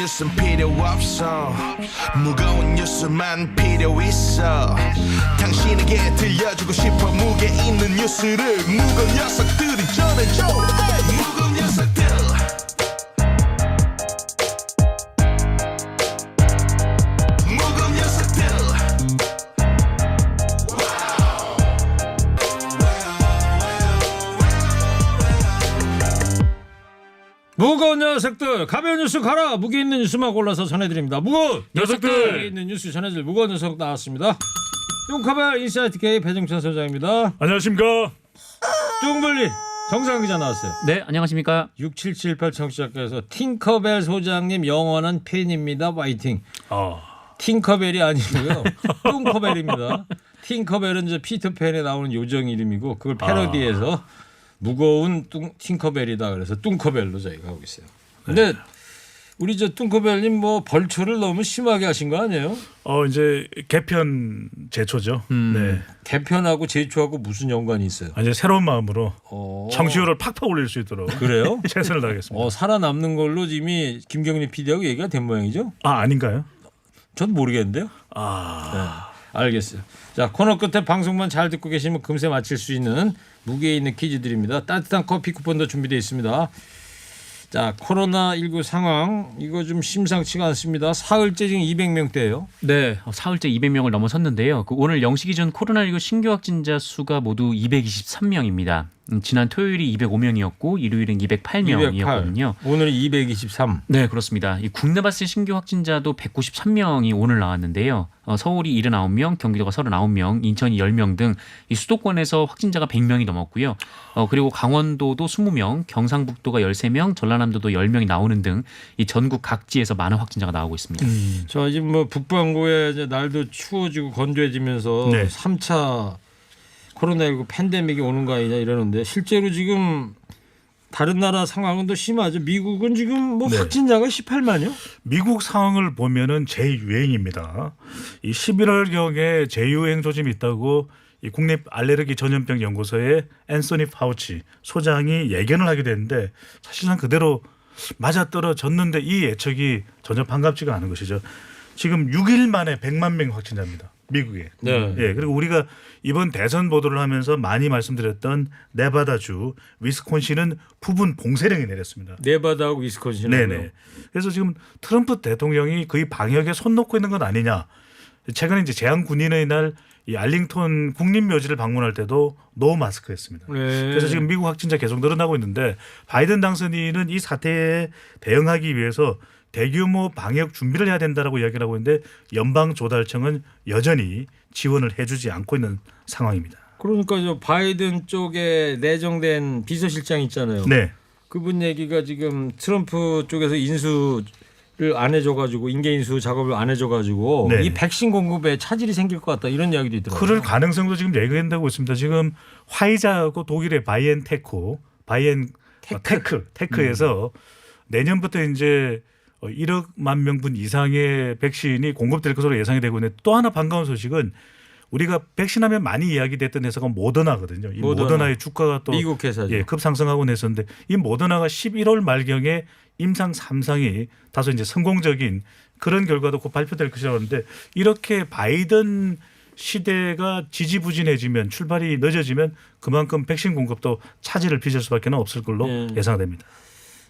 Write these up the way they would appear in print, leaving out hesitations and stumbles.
뉴스는 필요 없어 무거운 뉴스만 필요 있어 당신에게 들려주고 싶어 무게 있는 뉴스를 무거운 녀석들이 전해줘 무거운 녀석들 무거운 녀석들 무거운 녀석들 가벼운 뉴스 가라 무게 있는 뉴스만 골라서 전해드립니다. 무거운 녀석들 무게 있는 뉴스 전해줄 무거운 녀석 나왔습니다. 뚱카벨 인사이트 K 배정찬 소장입니다. 안녕하십니까. 뚱블리 정상 기자 나왔어요. 네, 안녕하십니까. 6778 청취자께서 팅커벨 소장님 영원한 팬입니다. 파이팅. 팅커벨이 아니고요. 뚱커벨입니다. 팅커벨은 이제 피터팬에 나오는 요정 이름이고 그걸 패러디해서 무거운 팅커벨이다 그래서 뚱커벨로 저희가 하고 있어요. 근데 우리 저 뚱커벨님 뭐 벌초를 너무 심하게 하신 거 아니에요? 이제 개편 제초죠. 네. 개편하고 제초하고 무슨 연관이 있어요? 이제 새로운 마음으로 청취율을 팍팍 올릴 수 있도록 그래요? 최선을 다하겠습니다. 살아남는 걸로 이미 김경림 PD하고 얘기가 된 모양이죠? 아닌가요? 전 모르겠는데요. 네, 알겠어요. 자, 코너 끝에 방송만 잘 듣고 계시면 금세 맞힐 수 있는 무게 있는 퀴즈 드립니다. 따뜻한 커피 쿠폰도 준비되어 있습니다. 자, 코로나19 상황 이거 좀 심상치가 않습니다. 사흘째 지금 200명대예요. 네, 사흘째 200명을 넘어섰는데요. 오늘 0시 기준 코로나19 신규 확진자 수가 모두 223명입니다. 지난 토요일이 205명이었고 일요일은 208명이었거든요. 오늘은 223. 네, 그렇습니다. 이 국내 발생 신규 확진자도 193명이 오늘 나왔는데요. 서울이 79명, 경기도가 39명, 인천이 10명 등 이 수도권에서 확진자가 100명이 넘었고요. 그리고 강원도도 20명, 경상북도가 13명, 전라남도도 10명이 나오는 등 이 전국 각지에서 많은 확진자가 나오고 있습니다. 저 지금 뭐 북반구에 이제 날도 추워지고 건조해지면서 네. 3차 코로나19 팬데믹이 오는 거 아니냐 이러는데 실제로 지금 다른 나라 상황은 더 심하죠. 미국은 지금 뭐 네. 확진자가 18만요? 미국 상황을 보면은 재유행입니다. 이 11월경에 재유행 조짐이 있다고 이 국립 알레르기 전염병 연구소의 앤소니 파우치 소장이 예견을 하게 됐는데 사실상 그대로 맞아떨어졌는데 이 예측이 전혀 반갑지가 않은 것이죠. 지금 6일 만에 100만 명 확진자입니다. 미국에. 네. 예, 그리고 우리가 이번 대선 보도를 하면서 많이 말씀드렸던 네바다주, 위스콘신은 부분 봉쇄령이 내렸습니다. 네바다하고 위스콘신. 네네. 그래서 지금 트럼프 대통령이 거의 방역에 손 놓고 있는 건 아니냐. 최근에 이제 재향 군인의 날 이 알링턴 국립묘지를 방문할 때도 노 마스크였습니다. 네. 그래서 지금 미국 확진자 계속 늘어나고 있는데 바이든 당선인은 이 사태에 대응하기 위해서 대규모 방역 준비를 해야 된다라고 이야기를 하고 있는데 연방조달청은 여전히 지원을 해주지 않고 있는 상황입니다. 그러니까 저 바이든 쪽에 내정된 비서실장 있잖아요. 네. 그분 얘기가 지금 트럼프 쪽에서 인수를 안 해줘가지고 인계 인수 작업을 안 해줘가지고 네. 이 백신 공급에 차질이 생길 것 같다 이런 이야기도 있더라고요. 그럴 가능성도 지금 예견되고 있습니다. 지금 화이자하고 독일의 바이엔테크에서 내년부터 이제 1억만 명분 이상의 백신이 공급될 것으로 예상이 되고 있는데 또 하나 반가운 소식은 우리가 백신하면 많이 이야기됐던 회사가 모더나거든요. 이 모더나의 주가가 또 미국 회사죠. 급 상승하고 했었는데 이 모더나가 11월 말경에 임상 3상이 다소 이제 성공적인 그런 결과도 곧 발표될 것이라고 하는데 이렇게 바이든 시대가 지지부진해지면 출발이 늦어지면 그만큼 백신 공급도 차질을 빚을 수밖에 없을 걸로 예상됩니다.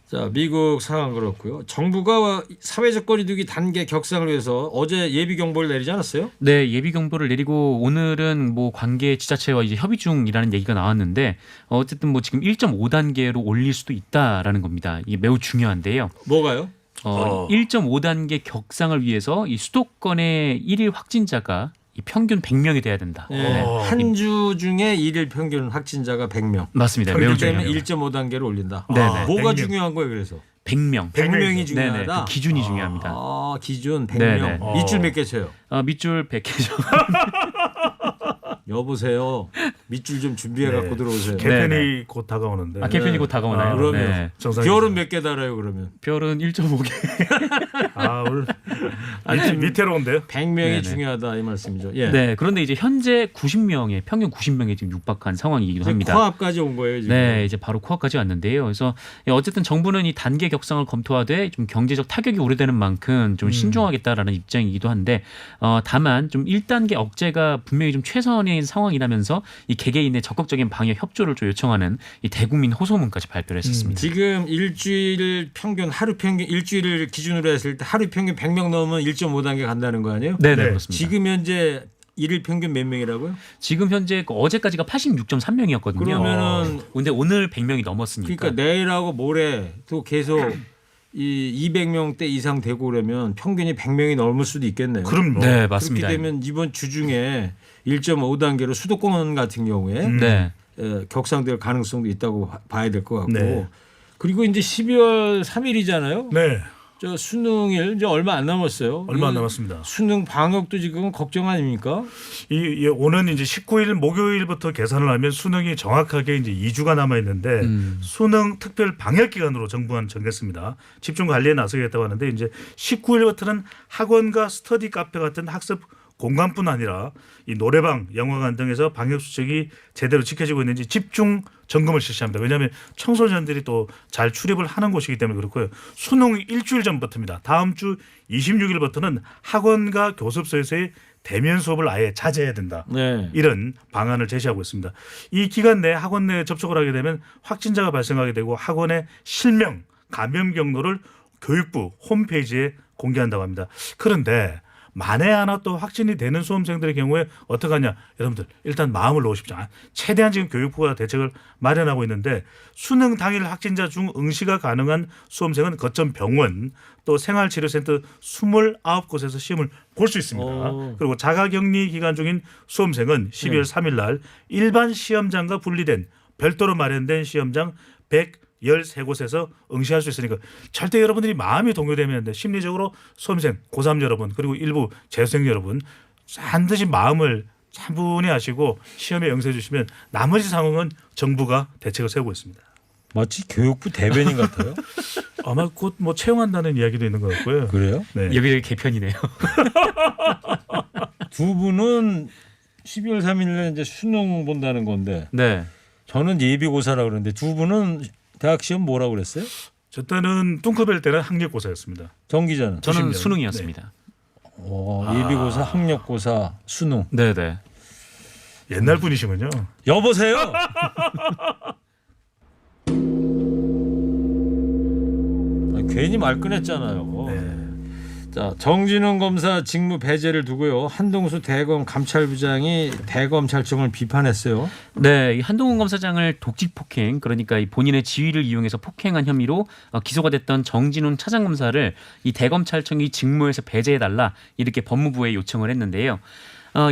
자, 미국 상황 그렇고요. 정부가 사회적 거리두기 단계 격상을 위해서 어제 예비 경보를 내리지 않았어요? 네, 예비 경보를 내리고 오늘은 뭐 관계 지자체와 이제 협의 중이라는 얘기가 나왔는데 어쨌든 뭐 지금 1.5단계로 올릴 수도 있다라는 겁니다. 이게 매우 중요한데요. 뭐가요? 1.5단계 격상을 위해서 이 수도권의 일일 확진자가 이 평균 100명이 돼야 된다. 한 주 중에 일일 평균 확진자가 100명. 맞습니다. 매우 그러면 중요해요. 1.5단계로 올린다. 네네. 뭐가 100명. 중요한 거예요 그래서? 100명. 100명이 네네. 중요하다. 그 기준이 중요합니다. 기준 100명. 네네. 밑줄 몇 개 쳐요? 밑줄 100개죠. 여보세요. 밑줄 좀 준비해 갖고 네. 들어오세요. 개편이 네. 곧 다가오는데. 개편이 곧 다가오나요? 그러면 네. 정상이죠. 별은 몇 개 달아요 그러면? 별은 1.5개. 오늘 밑에로운데요. 100명이 네네. 중요하다 이 말씀이죠. 예. 네. 그런데 이제 현재 90명에 평균 90명에 지금 육박한 상황이기도 합니다. 코앞까지 온 거예요 지금. 네, 이제 바로 코앞까지 왔는데요. 그래서 어쨌든 정부는 이 단계 격상을 검토하되 좀 경제적 타격이 우려되는 만큼 좀 신중하겠다라는 입장이기도 한데 다만 좀 1단계 억제가 분명히 좀 최선의 상황이라면서 이 개개인의 적극적인 방역 협조를 좀 요청하는 이 대국민 호소문까지 발표를 했었습니다. 지금 일주일 평균 하루 평균 일주일을 기준으로 했을 때 하루 평균 100명 넘으면 1.5단계 간다는 거 아니에요? 네, 네. 그렇습니다. 지금 현재 일일 평균 몇 명이라고요? 지금 현재 어제까지가 86.3명이었거든요. 그러면은 근데 오늘 100명이 넘었으니까. 그러니까 내일하고 모레 또 계속 이 200명대 이상 되고 그러면 평균이 100명이 넘을 수도 있겠네요. 그럼요. 네, 맞습니다. 그렇게 되면 이번 주 중에 1.5단계로 수도권 같은 경우에 네. 격상될 가능성도 있다고 봐야 될 것 같고 네. 그리고 이제 12월 3일이잖아요. 네. 저 수능일 이제 얼마 안 남았어요. 얼마 안 이거 남았습니다. 수능 방역도 지금 걱정 아닙니까? 오는 이제 19일 목요일부터 계산을 하면 수능이 정확하게 이제 2주가 남아 있는데 수능 특별 방역 기간으로 정부는 정했습니다. 집중 관리에 나서겠다고 하는데 이제 19일부터는 학원과 스터디 카페 같은 학습 공간뿐 아니라 이 노래방, 영화관 등에서 방역 수칙이 제대로 지켜지고 있는지 집중 점검을 실시합니다. 왜냐하면 청소년들이 또 잘 출입을 하는 곳이기 때문에 그렇고요. 수능 일주일 전부터입니다. 다음 주 26일부터는 학원과 교습소에서의 대면 수업을 아예 자제해야 된다. 네. 이런 방안을 제시하고 있습니다. 이 기간 내에 학원 내에 접촉을 하게 되면 확진자가 발생하게 되고 학원의 실명, 감염 경로를 교육부 홈페이지에 공개한다고 합니다. 그런데 만에 하나 또 확진이 되는 수험생들의 경우에 어떡하냐. 여러분들 일단 마음을 놓으십시오. 최대한 지금 교육부가 대책을 마련하고 있는데 수능 당일 확진자 중 응시가 가능한 수험생은 거점 병원 또 생활치료센터 29곳에서 시험을 볼 수 있습니다. 그리고 자가격리 기간 중인 수험생은 12월 3일 날 일반 시험장과 분리된 별도로 마련된 시험장 113곳에서 응시할 수 있으니까 절대 여러분들이 마음이 동요되면 안 돼. 심리적으로 수험생, 고3 여러분 그리고 일부 재수생 여러분 반드시 마음을 차분히 하시고 시험에 응시해 주시면 나머지 상황은 정부가 대책을 세우고 있습니다. 마치 교육부 대변인 같아요. 아마 곧 뭐 채용한다는 이야기도 있는 것 같고요. 그래요? 네. 여기저기 개편이네요. 두 분은 12월 3일에 이제 수능 본다는 건데 네. 저는 예비고사라 그러는데 두 분은 대학 시험 뭐라고 그랬어요? 저 때는 뚱커벨 때는 학력고사였습니다. 정 기자는? 저는 90년. 수능이었습니다. 예비고사, 학력고사, 수능. 네, 네. 옛날 분이시군요. 여보세요. 괜히 말 꺼냈잖아요. 네. 자, 정진웅 검사 직무 배제를 두고요. 한동수 대검 감찰부장이 대검찰청을 비판했어요. 네, 이 한동훈 검사장을 독직 폭행, 그러니까 이 본인의 지위를 이용해서 폭행한 혐의로 기소가 됐던 정진훈 차장검사를 이 대검찰청이 직무에서 배제해달라 이렇게 법무부에 요청을 했는데요.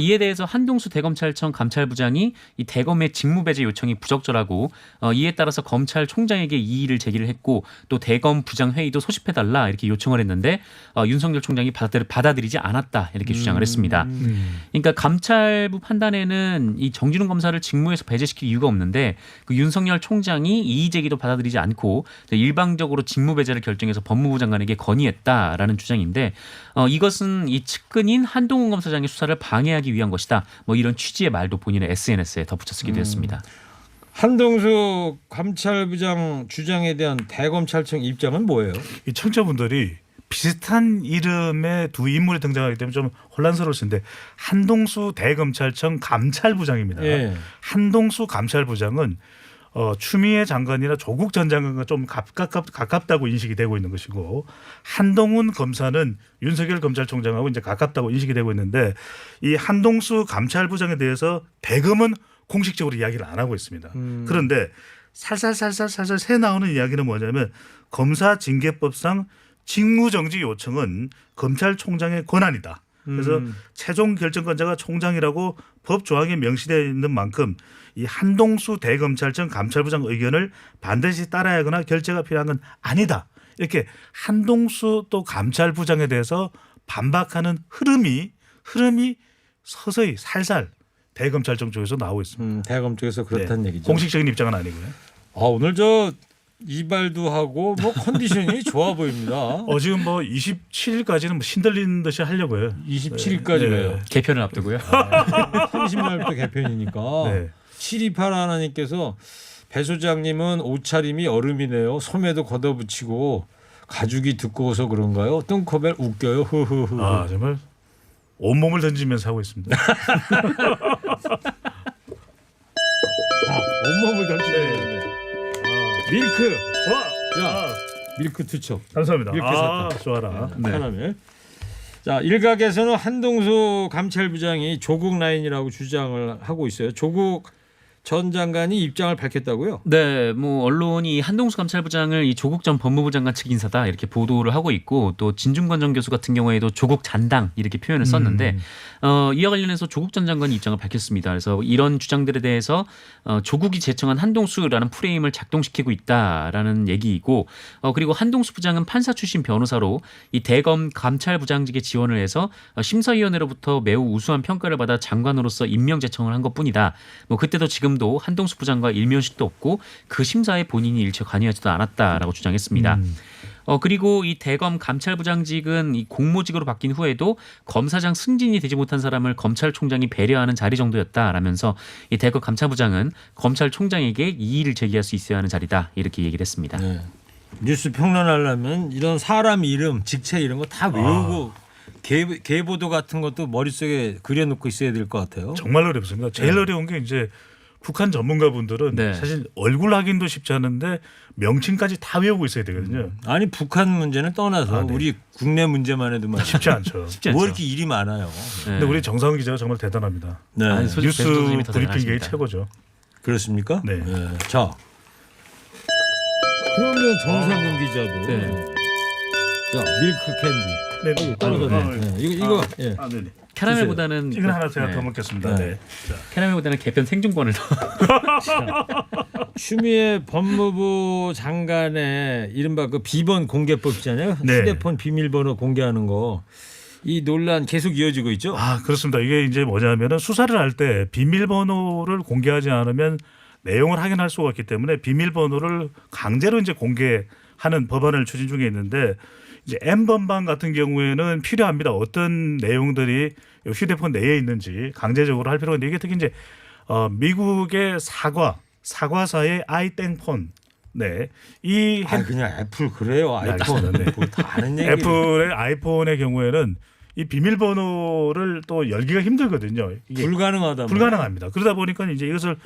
이에 대해서 한동수 대검찰청 감찰부장이 이 대검의 직무 배제 요청이 부적절하고 이에 따라서 검찰총장에게 이의를 제기를 했고 또 대검 부장 회의도 소집해달라 이렇게 요청을 했는데 윤석열 총장이 받아들이지 않았다 이렇게 주장을 했습니다. 그러니까 감찰부 판단에는 이 정진훈 검사를 직무에서 배제시킬 이유가 없는데 그 윤석열 총장이 이의 제기도 받아들이지 않고 일방적으로 직무 배제를 결정해서 법무부 장관에게 건의했다라는 주장인데 이것은 이 측근인 한동훈 검사장의 수사를 방해하기 위한 것이다. 뭐 이런 취지의 말도 본인의 SNS에 덧붙여 쓰기도 했습니다. 한동수 감찰부장 주장에 대한 대검찰청 입장은 뭐예요? 이 청취자분들이 비슷한 이름의 두 인물이 등장하기 때문에 좀 혼란스러울 수 있는데 한동수 대검찰청 감찰부장입니다. 예. 한동수 감찰부장은 추미애 장관이나 조국 전 장관과 좀 가깝다고 인식이 되고 있는 것이고 한동훈 검사는 윤석열 검찰총장하고 이제 가깝다고 인식이 되고 있는데 이 한동수 감찰부장에 대해서 대검은 공식적으로 이야기를 안 하고 있습니다. 그런데 살살 새 나오는 이야기는 뭐냐면 검사징계법상 직무정지 요청은 검찰총장의 권한이다. 그래서 최종 결정권자가 총장이라고 법 조항에 명시되어 있는 만큼 이 한동수 대검찰청 감찰부장 의견을 반드시 따라야 하거나 결재가 필요한 건 아니다. 이렇게 한동수 또 감찰부장에 대해서 반박하는 흐름이 서서히 살살 대검찰청 쪽에서 나오고 있습니다. 대검 쪽에서 그렇다는 얘기죠. 공식적인 입장은 아니고요. 오늘 저 이발도 하고 뭐 컨디션이 좋아 보입니다. 지금 뭐 27일까지는 뭐 신들린 듯이 하려고요. 27일까지 네. 왜요? 개편을 앞두고요. 30날부터 개편이니까. 네. 7281 하나님께서 배 소장님은 옷차림이 얼음이네요. 소매도 걷어붙이고 가죽이 두꺼워서 그런가요? 뚱커벨 웃겨요. 흐흐흐. 정말 온몸을 던지면서 하고 있습니다. 온몸을 던지네. 밀크. 자, 밀크 투척. 감사합니다. 이렇게 샀다. 좋아라. 네. 하나를. 자, 일각에서는 한동수 감찰부장이 조국 라인이라고 주장을 하고 있어요. 조국 전 장관이 입장을 밝혔다고요? 네, 뭐 언론이 한동수 감찰부장을 이 조국 전 법무부 장관 측 인사다 이렇게 보도를 하고 있고 또 진중권 전 교수 같은 경우에도 조국 잔당 이렇게 표현을 썼는데 이와 관련해서 조국 전 장관이 입장을 밝혔습니다. 그래서 이런 주장들에 대해서 조국이 제청한 한동수라는 프레임을 작동시키고 있다라는 얘기이고 그리고 한동수 부장은 판사 출신 변호사로 이 대검 감찰부장직에 지원을 해서 심사위원회로부터 매우 우수한 평가를 받아 장관으로서 임명 제청을 한 것뿐이다. 뭐 그때도 지금도 한동수 부장과 일면식도 없고 그 심사에 본인이 일체 관여하지도 않았다라고 주장했습니다. 그리고 이 대검 감찰부장직은 이 공모직으로 바뀐 후에도 검사장 승진이 되지 못한 사람을 검찰총장이 배려하는 자리 정도였다라면서 이 대검 감찰부장은 검찰총장에게 이의를 제기할 수 있어야 하는 자리다 이렇게 얘기를 했습니다. 네. 뉴스 평론하려면 이런 사람 이름, 직책 이런 거 다 외우고 계보도 같은 것도 머릿속에 그려놓고 있어야 될 것 같아요. 정말 어렵습니다. 제일 어려운 게 이제 북한 전문가분들은 네. 사실 얼굴 확인도 쉽지 않은데 명칭까지 다 외우고 있어야 되거든요. 아니 북한 문제는 떠나서 네. 우리 국내 문제만 해도 말이야. 쉽지 않죠. 쉽지 뭐 않죠. 이렇게 일이 많아요. 네. 근데 우리 정상훈 기자가 정말 대단합니다. 네. 아니, 소- 뉴스 배수 선생님이 더 브리핑계의 대단하십니다. 최고죠. 그렇습니까? 네. 자, 그러면 정상근 기자도 네. 자 밀크 캔디 네, 떨어졌네. 네. 이거 예. 네네. 캐러멜보다는 이건 하나 제가 네. 더 먹겠습니다. 네. 네. 캐러멜보다는 개편 생존권을 더 추미애 법무부 장관의 이른바 그 비번 공개법 있잖아요. 네. 휴대폰 비밀번호 공개하는 거. 이 논란 계속 이어지고 있죠. 그렇습니다. 이게 이제 뭐냐면은 수사를 할 때 비밀번호를 공개하지 않으면 내용을 확인할 수가 없기 때문에 비밀번호를 강제로 이제 공개하는 법안을 추진 중에 있는데 이제 N번방 같은 경우에는 필요합니다. 어떤 내용들이 휴대폰 내에 있는지 강제적으로 할 필요가 있는데 이게 특히 이제 미국의 사과사의 아이땡폰 네. 이 그냥 애플 그래요. 아이폰. 네. 뭐다 아는 얘기. 애플의 아이폰의 경우에는 이 비밀번호를 또 열기가 힘들거든요. 이게 불가능하다. 불가능합니다. 그러다 보니까 이제 이것을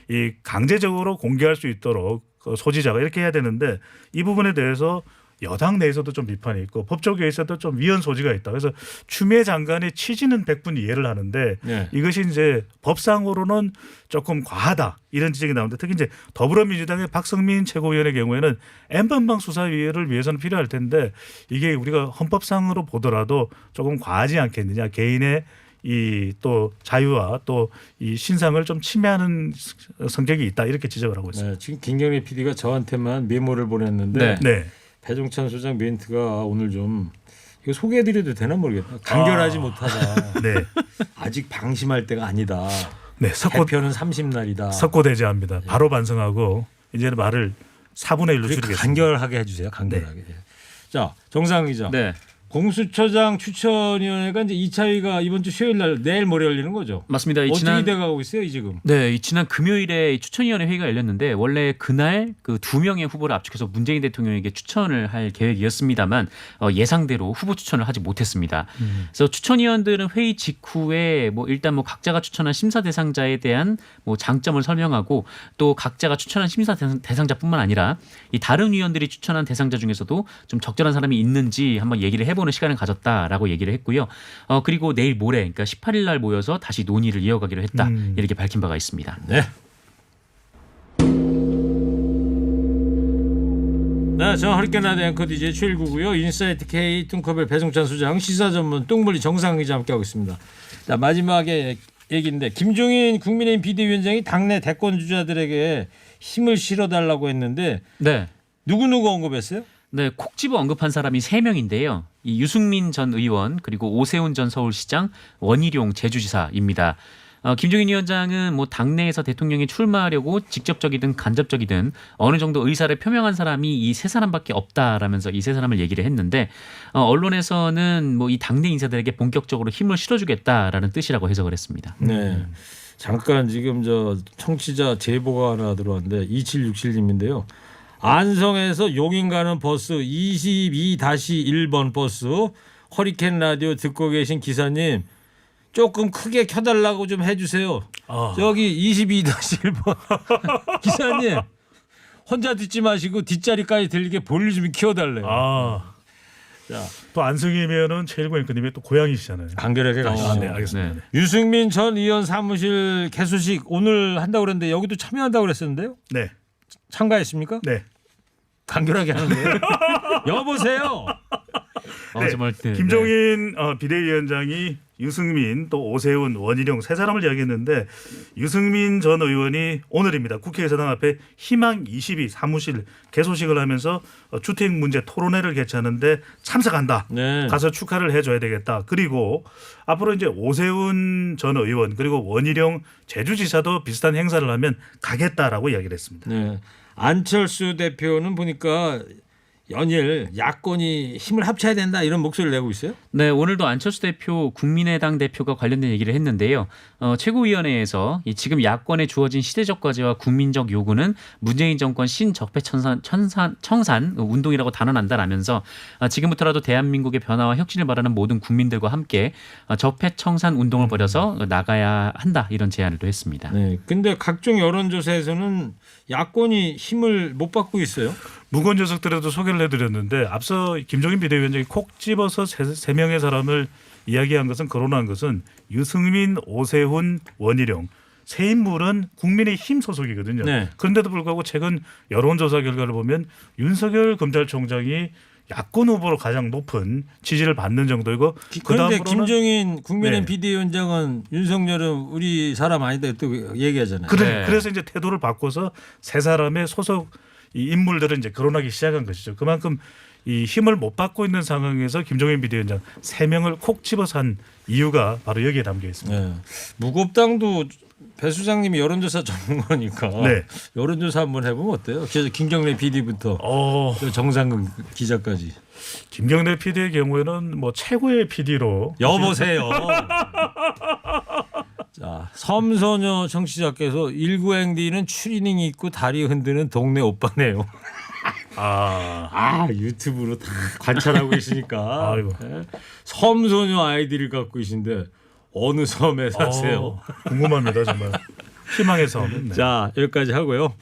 이 강제적으로 공개할 수 있도록 그 소지자가 이렇게 해야 되는데 이 부분에 대해서 여당 내에서도 좀 비판이 있고 법조계에서도 좀 위헌 소지가 있다. 그래서 추미애 장관의 취지는 100분 이해를 하는데 네. 이것이 이제 법상으로는 조금 과하다 이런 지적이 나오는데 특히 이제 더불어민주당의 박성민 최고위원의 경우에는 N번방 수사위를 위해서는 필요할 텐데 이게 우리가 헌법상으로 보더라도 조금 과하지 않겠느냐 개인의 이 또 자유와 또 이 신상을 좀 침해하는 성격이 있다 이렇게 지적을 하고 있습니다. 네, 지금 김경래 PD가 저한테만 메모를 보냈는데 네. 배종찬 소장 멘트가 오늘 좀 이거 소개해드려도 되나 모르겠다. 간결하지 못하다. 네. 아직 방심할 때가 아니다. 네. 개편은 30날이다. 석고대죄합니다. 바로 반성하고 이제는 말을 4분의 1로 줄이겠습니다. 간결하게 해주세요. 간결하게. 자, 정상 기자. 네. 공수처장 추천위원회가 이제 2차위가 이번 주 수요일 날 내일 모레 열리는 거죠. 맞습니다. 이 어떻게 돼가고 있어요, 이 지금? 네, 이 지난 금요일에 이 추천위원회 회의가 열렸는데 원래 그날 그 2명의 후보를 압축해서 문재인 대통령에게 추천을 할 계획이었습니다만 예상대로 후보 추천을 하지 못했습니다. 그래서 추천위원들은 회의 직후에 뭐 일단 뭐 각자가 추천한 심사 대상자에 대한 뭐 장점을 설명하고 또 각자가 추천한 심사 대상자뿐만 아니라 이 다른 위원들이 추천한 대상자 중에서도 좀 적절한 사람이 있는지 한번 얘기를 해보는 시간을 가졌다라고 얘기를 했고요. 그리고 내일 모레 그러니까 18일 날 모여서 다시 논의를 이어가기로 했다 이렇게 밝힌 바가 있습니다. 네. 네, 저 허리케인 앵커 DJ 최일구고요. 인사이트 K 뚱커벨 배종찬 소장 시사 전문 뚱블리 정상 기자 함께하고 있습니다. 자, 마지막에 얘기인데 김종인 국민의힘 비대위원장이 당내 대권 주자들에게 힘을 실어달라고 했는데 네. 누구 언급했어요? 네, 콕 집어 언급한 사람이 3명인데요. 이 유승민 전 의원 그리고 오세훈 전 서울시장, 원희룡 제주지사입니다. 김종인 위원장은 뭐 당내에서 대통령이 출마하려고 직접적이든 간접적이든 어느 정도 의사를 표명한 사람이 이 세 사람밖에 없다라면서 이 세 사람을 얘기를 했는데 언론에서는 뭐 이 당내 인사들에게 본격적으로 힘을 실어주겠다라는 뜻이라고 해석을 했습니다. 네. 잠깐 지금 저 청취자 제보가 하나 들어왔는데 2767님인데요. 안성에서 용인 가는 버스 22-1번 버스 허리케인 라디오 듣고 계신 기사님 조금 크게 켜달라고 좀 해주세요. 저기 22-1번 기사님 혼자 듣지 마시고 뒷자리까지 들리게 볼륨 좀 키워달래요. 자, 또 안성이면은 최일구 앵커님의 또 고향이시잖아요. 간결하게 가시죠. 네, 알겠습니다. 네. 네. 유승민 전 의원 사무실 개소식 오늘 한다고 그랬는데 여기도 참여한다고 그랬었는데요. 네. 참가했습니까? 네. 간결하게 하는데요. 여보세요. 네. 정말 김종인 비대위원장이 유승민 또 오세훈 원희룡 세 사람을 이야기했는데 유승민 전 의원이 오늘입니다. 국회의사당 앞에 희망 22 사무실 개소식을 하면서 주택 문제 토론회를 개최하는데 참석한다. 네. 가서 축하를 해줘야 되겠다. 그리고 앞으로 이제 오세훈 전 의원 그리고 원희룡 제주지사도 비슷한 행사를 하면 가겠다라고 이야기를 했습니다. 네. 안철수 대표는 보니까 연일 야권이 힘을 합쳐야 된다 이런 목소리를 내고 있어요. 네, 오늘도 안철수 대표 국민의당 대표가 관련된 얘기를 했는데요. 최고위원회에서 지금 야권에 주어진 시대적 과제와 국민적 요구는 문재인 정권 신적폐 청산 운동이라고 단언한다라면서 지금부터라도 대한민국의 변화와 혁신을 바라는 모든 국민들과 함께 적폐 청산 운동을 벌여서 나가야 한다 이런 제안을 또 했습니다. 네. 근데 각종 여론조사에서는 야권이 힘을 못 받고 있어요. 무거운 녀석들에도 소개를 해드렸는데 앞서 김종인 비대위원장이 콕 집어서 세 명의 사람을 이야기한 것은 거론한 것은 유승민, 오세훈, 원희룡 세 인물은 국민의힘 소속이거든요. 네. 그런데도 불구하고 최근 여론조사 결과를 보면 윤석열 검찰총장이 야권 후보로 가장 높은 지지를 받는 정도이고 그런데 그다음으로는 김종인 국민의힘 네. 비대위원장은 윤석열은 우리 사람 아니다 또 얘기하잖아요. 네. 그래서 이제 태도를 바꿔서 세 사람의 소속 이 인물들은 이제 거론하기 시작한 것이죠. 그만큼 이 힘을 못 받고 있는 상황에서 김종인 비대위원장 세 명을 콕 집어서 한 이유가 바로 여기에 담겨 있습니다. 네. 무겁당도 배 수장님이 여론조사 전문가니까 네. 여론조사 한번 해보면 어때요? 김경래 PD부터 정상근 기자까지. 김경래 PD의 경우에는 뭐 최고의 PD로 여보세요. 자, 섬소녀 청취자께서 19행디는 추리닝이 있고 다리 흔드는 동네 오빠네요. 유튜브로 다 관찰하고 계시니까. 아이고. 네. 섬소녀 아이디를 갖고 계신데 어느 섬에 사세요? 궁금합니다 정말. 희망의 섬. 네. 자, 여기까지 하고요.